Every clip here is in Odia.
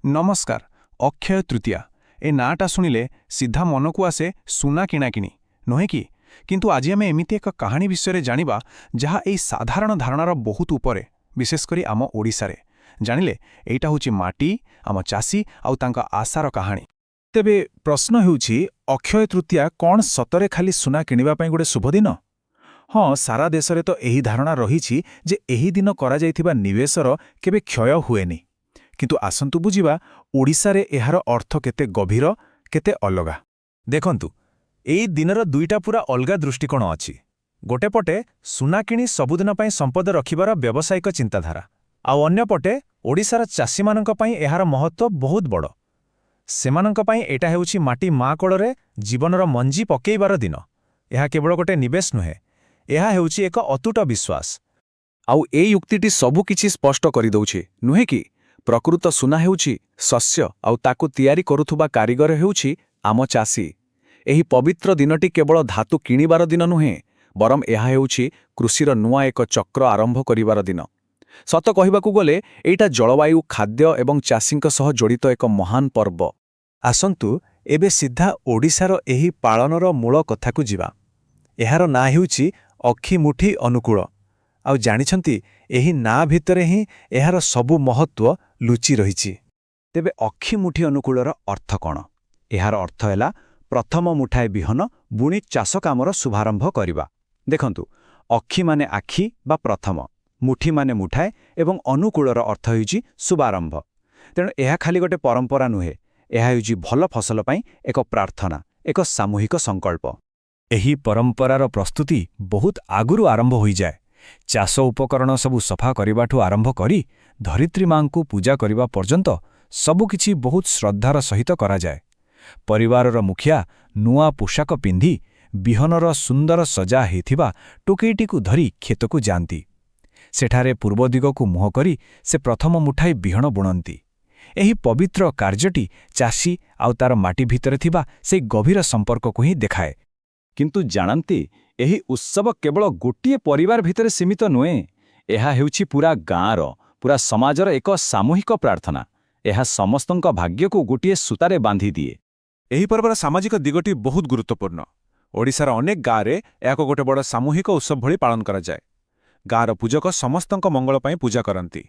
ନମସ୍କାର। ଅକ୍ଷୟ ତୃତୀୟା ଏ ନାଁଟା ଶୁଣିଲେ ସିଧା ମନକୁ ଆସେ ସୁନା କିଣାକିଣି, ନୁହେଁ କି? କିନ୍ତୁ ଆଜି ଆମେ ଏମିତି ଏକ କାହାଣୀ ବିଷୟରେ ଜାଣିବା ଯାହା ଏହି ସାଧାରଣ ଧାରଣାର ବହୁତ ଉପରେ, ବିଶେଷ କରି ଆମ ଓଡ଼ିଶାରେ। ଜାଣିଲେ ଏଇଟା ହେଉଛି ମାଟି, ଆମ ଚାଷୀ ଆଉ ତାଙ୍କ ଆଶାର କାହାଣୀ। ତେବେ ପ୍ରଶ୍ନ ହେଉଛି, ଅକ୍ଷୟ ତୃତୀୟା କ'ଣ ସତରେ ଖାଲି ସୁନା କିଣିବା ପାଇଁ ଗୋଟେ ଶୁଭ ଦିନ? ହଁ, ସାରା ଦେଶରେ ତ ଏହି ଧାରଣା ରହିଛି ଯେ ଏହି ଦିନ କରାଯାଇଥିବା ନିବେଶର କେବେ କ୍ଷୟ ହୁଏନି। କିନ୍ତୁ ଆସନ୍ତୁ ବୁଝିବା, ଓଡ଼ିଶାରେ ଏହାର ଅର୍ଥ କେତେ ଗଭୀର, କେତେ ଅଲଗା। ଦେଖନ୍ତୁ, ଏହି ଦିନର ଦୁଇଟା ପୁରା ଅଲଗା ଦୃଷ୍ଟିକୋଣ ଅଛି। ଗୋଟେ ପଟେ ସୁନା କିଣି ସବୁଦିନ ପାଇଁ ସମ୍ପଦ ରଖିବାର ବ୍ୟବସାୟିକ ଚିନ୍ତାଧାରା, ଆଉ ଅନ୍ୟପଟେ ଓଡ଼ିଶାର ଚାଷୀମାନଙ୍କ ପାଇଁ ଏହାର ମହତ୍ତ୍ୱ ବହୁତ ବଡ଼। ସେମାନଙ୍କ ପାଇଁ ଏଇଟା ହେଉଛି ମାଟି ମା କୋଳରେ ଜୀବନର ମଞ୍ଜି ପକେଇବାର ଦିନ। ଏହା କେବଳ ଗୋଟେ ନିବେଶ ନୁହେଁ, ଏହା ହେଉଛି ଏକ ଅତୁଟ ବିଶ୍ୱାସ। ଆଉ ଏଇ ଉକ୍ତିଟି ସବୁକିଛି ସ୍ପଷ୍ଟ କରିଦେଉଛି, ନୁହେଁ କି? ପ୍ରକୃତ ସୁନା ହେଉଛି ଶସ୍ୟ, ଆଉ ତାକୁ ତିଆରି କରୁଥିବା କାରିଗର ହେଉଛି ଆମ ଚାଷୀ। ଏହି ପବିତ୍ର ଦିନଟି କେବଳ ଧାତୁ କିଣିବାର ଦିନ ନୁହେଁ, ବରଂ ଏହା ହେଉଛି କୃଷିର ନୂଆ ଏକ ଚକ୍ର ଆରମ୍ଭ କରିବାର ଦିନ। ସତ କହିବାକୁ ଗଲେ ଏଇଟା ଜଳବାୟୁ, ଖାଦ୍ୟ ଏବଂ ଚାଷୀଙ୍କ ସହ ଜଡ଼ିତ ଏକ ମହାନ ପର୍ବ। ଆସନ୍ତୁ ଏବେ ସିଧା ଓଡ଼ିଶାର ଏହି ପାଳନର ମୂଳ କଥାକୁ ଯିବା। ଏହାର ନାଁ ହେଉଛି ଅକ୍ଷିମୁଠି ଅନୁକୂଳ। ଆଉ ଜାଣିଛନ୍ତି, ଏହି ନାଁ ଭିତରେ ହିଁ ଏହାର ସବୁ ମହତ୍ତ୍ୱ ଲୁଚି ରହିଛି। ତେବେ ଅକ୍ଷିମୁଠି ଅନୁକୂଳର ଅର୍ଥ କ'ଣ? ଏହାର ଅର୍ଥ ହେଲା ପ୍ରଥମ ମୁଠାଏ ବିହନ ବୁଣି ଚାଷ କାମର ଶୁଭାରମ୍ଭ କରିବା। ଦେଖନ୍ତୁ, ଅକ୍ଷି ମାନେ ଆଖି ବା ପ୍ରଥମ, ମୁଠି ମାନେ ମୁଠାଏ ଏବଂ ଅନୁକୂଳର ଅର୍ଥ ହେଉଛି ଶୁଭାରମ୍ଭ। ତେଣୁ ଏହା ଖାଲି ଗୋଟେ ପରମ୍ପରା ନୁହେଁ, ଏହା ହେଉଛି ଭଲ ଫସଲ ପାଇଁ ଏକ ପ୍ରାର୍ଥନା, ଏକ ସାମୂହିକ ସଂକଳ୍ପ। ଏହି ପରମ୍ପରାର ପ୍ରସ୍ତୁତି ବହୁତ ଆଗରୁ ଆରମ୍ଭ ହୋଇଯାଏ। ଚାଷ ଉପକରଣ ସବୁ ସଫା କରିବାଠୁ ଆରମ୍ଭ କରି ଧରିତ୍ରୀ ମାଙ୍କୁ ପୂଜା କରିବା ପର୍ଯ୍ୟନ୍ତ ସବୁକିଛି ବହୁତ ଶ୍ରଦ୍ଧାର ସହିତ କରାଯାଏ। ପରିବାରର ମୁଖିଆ ନୂଆ ପୋଷାକ ପିନ୍ଧି ବିହନର ସୁନ୍ଦର ସଜା ହୋଇଥିବା ଟୋକେଇଟିକୁ ଧରି କ୍ଷେତକୁ ଯାଆନ୍ତି। ସେଠାରେ ପୂର୍ବ ଦିଗକୁ ମୁହଁ କରି ସେ ପ୍ରଥମ ମୁଠାଏ ବିହନ ବୁଣନ୍ତି। ଏହି ପବିତ୍ର କାର୍ଯ୍ୟଟି ଚାଷୀ ଆଉ ତାର ମାଟି ଭିତରେ ଥିବା ସେହି ଗଭୀର ସମ୍ପର୍କକୁ ହିଁ ଦେଖାଏ। କିନ୍ତୁ ଜାଣନ୍ତି, ଏହି ଉତ୍ସବ କେବଳ ଗୋଟିଏ ପରିବାର ଭିତରେ ସୀମିତ ନୁହେଁ। ଏହା ହେଉଛି ପୁରା ଗାଁର, ପୁରା ସମାଜର ଏକ ସାମୂହିକ ପ୍ରାର୍ଥନା। ଏହା ସମସ୍ତଙ୍କ ଭାଗ୍ୟକୁ ଗୋଟିଏ ସୂତାରେ ବାନ୍ଧିଦିଏ। ଏହି ପର୍ବର ସାମାଜିକ ଦିଗଟି ବହୁତ ଗୁରୁତ୍ୱପୂର୍ଣ୍ଣ। ଓଡ଼ିଶାର ଅନେକ ଗାଁରେ ଏହାକୁ ଗୋଟେ ବଡ଼ ସାମୂହିକ ଉତ୍ସବ ଭଳି ପାଳନ କରାଯାଏ। ଗାଁର ପୂଜକ ସମସ୍ତଙ୍କ ମଙ୍ଗଳ ପାଇଁ ପୂଜା କରନ୍ତି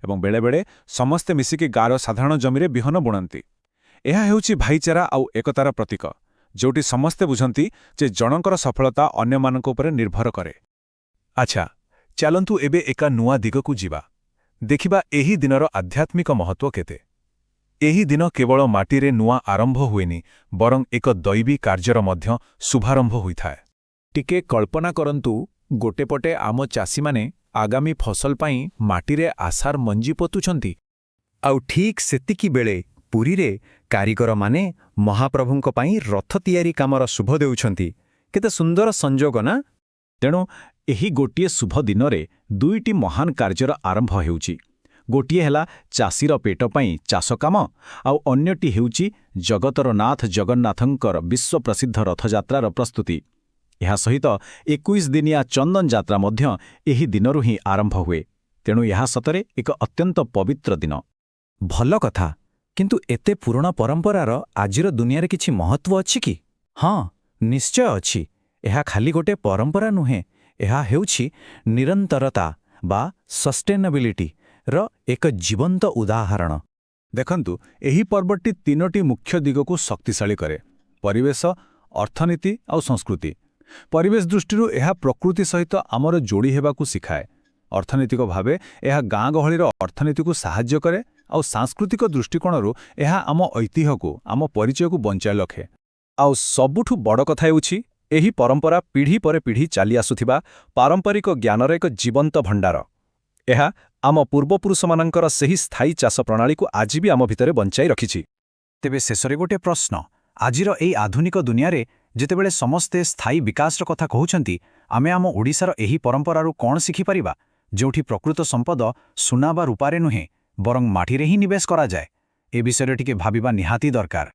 ଏବଂ ବେଳେବେଳେ ସମସ୍ତେ ମିଶିକି ଗାଁର ସାଧାରଣ ଜମିରେ ବିହନ ବୁଣନ୍ତି। ଏହା ହେଉଛି ଭାଇଚାରା ଆଉ ଏକତାର ପ୍ରତୀକ, ଯେଉଁଠି ସମସ୍ତେ ବୁଝନ୍ତି ଯେ ଜଣଙ୍କର ସଫଳତା ଅନ୍ୟମାନଙ୍କ ଉପରେ ନିର୍ଭର କରେ। ଆଚ୍ଛା, ଚାଲନ୍ତୁ ଏବେ ଏକା ନୂଆ ଦିଗକୁ ଯିବା। ଦେଖିବା ଏହି ଦିନର ଆଧ୍ୟାତ୍ମିକ ମହତ୍ତ୍ୱ କେତେ। ଏହି ଦିନ କେବଳ ମାଟିରେ ନୂଆ ଆରମ୍ଭ ହୁଏନି, ବରଂ ଏକ ଦୈବୀ କାର୍ଯ୍ୟର ମଧ୍ୟ ଶୁଭାରମ୍ଭ ହୋଇଥାଏ। ଟିକେ କଳ୍ପନା କରନ୍ତୁ, ଗୋଟେ ପଟେ ଆମ ଚାଷୀମାନେ ଆଗାମୀ ଫସଲ ପାଇଁ ମାଟିରେ ଆଶାର ମଞ୍ଜି ପୋତୁଛନ୍ତି, ଆଉ ଠିକ୍ ସେତିକି ବେଳେ ପୁରୀରେ କାରିଗରମାନେ ମହାପ୍ରଭୁଙ୍କ ପାଇଁ ରଥ ତିଆରି କାମର ଶୁଭ ଦେଉଛନ୍ତି। କେତେ ସୁନ୍ଦର ସଂଯୋଗ ନା? ତେଣୁ ଏହି ଗୋଟିଏ ଶୁଭ ଦିନରେ ଦୁଇଟି ମହାନ କାର୍ଯ୍ୟର ଆରମ୍ଭ ହେଉଛି। ଗୋଟିଏ ହେଲା ଚାଷୀର ପେଟ ପାଇଁ ଚାଷ କାମ, ଆଉ ଅନ୍ୟଟି ହେଉଛି ଜଗତର ନାଥ ଜଗନ୍ନାଥଙ୍କର ବିଶ୍ୱପ୍ରସିଦ୍ଧ ରଥଯାତ୍ରାର ପ୍ରସ୍ତୁତି। ଏହା ସହିତ 21 ଦିନିଆ ଚନ୍ଦନ ଯାତ୍ରା ମଧ୍ୟ ଏହି ଦିନରୁ ହିଁ ଆରମ୍ଭ ହୁଏ। ତେଣୁ ଏହା ସତରେ ଏକ ଅତ୍ୟନ୍ତ ପବିତ୍ର ଦିନ। ଭଲ କଥା, କିନ୍ତୁ ଏତେ ପୁରୁଣା ପରମ୍ପରାର ଆଜିର ଦୁନିଆରେ କିଛି ମହତ୍ତ୍ୱ ଅଛି କି? ହଁ, ନିଶ୍ଚୟ ଅଛି। ଏହା ଖାଲି ଗୋଟେ ପରମ୍ପରା ନୁହେଁ, ଏହା ହେଉଛି ନିରନ୍ତରତା ବା ସଷ୍ଟେନେବିଲିଟିର ଏକ ଜୀବନ୍ତ ଉଦାହରଣ। ଦେଖନ୍ତୁ, ଏହି ପର୍ବଟି ତିନୋଟି ମୁଖ୍ୟ ଦିଗକୁ ଶକ୍ତିଶାଳୀ କରେ: ପରିବେଶ, ଅର୍ଥନୀତି ଆଉ ସଂସ୍କୃତି। ପରିବେଶ ଦୃଷ୍ଟିରୁ ଏହା ପ୍ରକୃତି ସହିତ ଆମର ଯୋଡ଼ି ହେବାକୁ ଶିଖାଏ। ଅର୍ଥନୈତିକ ଭାବେ ଏହା ଗାଁ ଗହଳିର ଅର୍ଥନୀତିକୁ ସାହାଯ୍ୟ କରେ, ଆଉ ସାଂସ୍କୃତିକ ଦୃଷ୍ଟିକୋଣରୁ ଏହା ଆମ ଐତିହ୍ୟକୁ, ଆମ ପରିଚୟକୁ ବଞ୍ଚାଇ ରଖେ। ଆଉ ସବୁଠୁ ବଡ଼ କଥା ହେଉଛି, ଏହି ପରମ୍ପରା ପିଢ଼ି ପରେ ପିଢ଼ି ଚାଲି ଆସୁଥିବା ପାରମ୍ପରିକ ଜ୍ଞାନର ଏକ ଜୀବନ୍ତ ଭଣ୍ଡାର। ଏହା ଆମ ପୂର୍ବପୁରୁଷମାନଙ୍କର ସେହି ସ୍ଥାୟୀ ଚାଷ ପ୍ରଣାଳୀକୁ ଆଜି ବି ଆମ ଭିତରେ ବଞ୍ଚାଇ ରଖିଛି। ତେବେ ଶେଷରେ ଗୋଟେ ପ୍ରଶ୍ନ। ଆଜିର ଏହି ଆଧୁନିକ ଦୁନିଆରେ ଯେତେବେଳେ ସମସ୍ତେ ସ୍ଥାୟୀ ବିକାଶର କଥା କହୁଛନ୍ତି, ଆମେ ଆମ ଓଡ଼ିଶାର ଏହି ପରମ୍ପରାରୁ କ'ଣ ଶିଖିପାରିବା, ଯେଉଁଠି ପ୍ରକୃତ ସମ୍ପଦ ସୁନା ବା ରୂପାରେ ନୁହେଁ, ବରଂ ମାଟିରେ ହିଁ ନିବେଶ କରାଯାଏ? ଏ ବିଷୟରେ ଟିକେ ଭାବିବା ନିହାତି ଦରକାର।